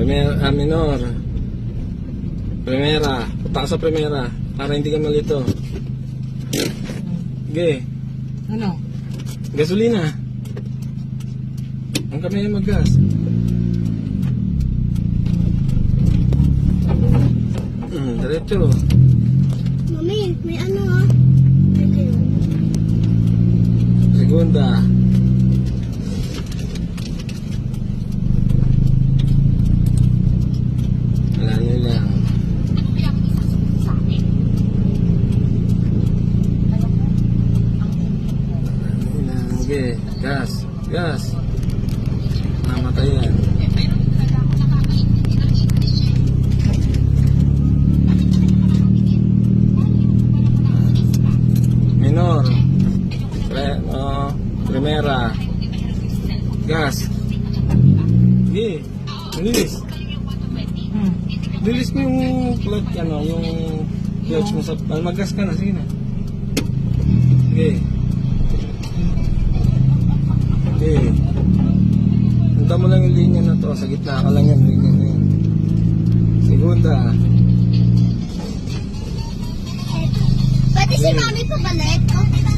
Minor. Primera. Punta ka sa primera. Para hindi ka malito. Okay. Ano? Gasolina. Ang kami mag-gas. Diretso. Mami, may ano ah. May kayo. Segunda. Wala nyo lang. Okay, gas. Gas. Namatay yan. Minor. Primera. Gas. Okay. Lilis. Lilis mo yung clutch, yung clutch mo sa... Mag-gas ka na, sige na. Okay. Okay. Punta mo lang yung linya na to. Sa gitna ka lang yan, linya na yun. Segunda. Pwede si Mami pabalik? Okay lang.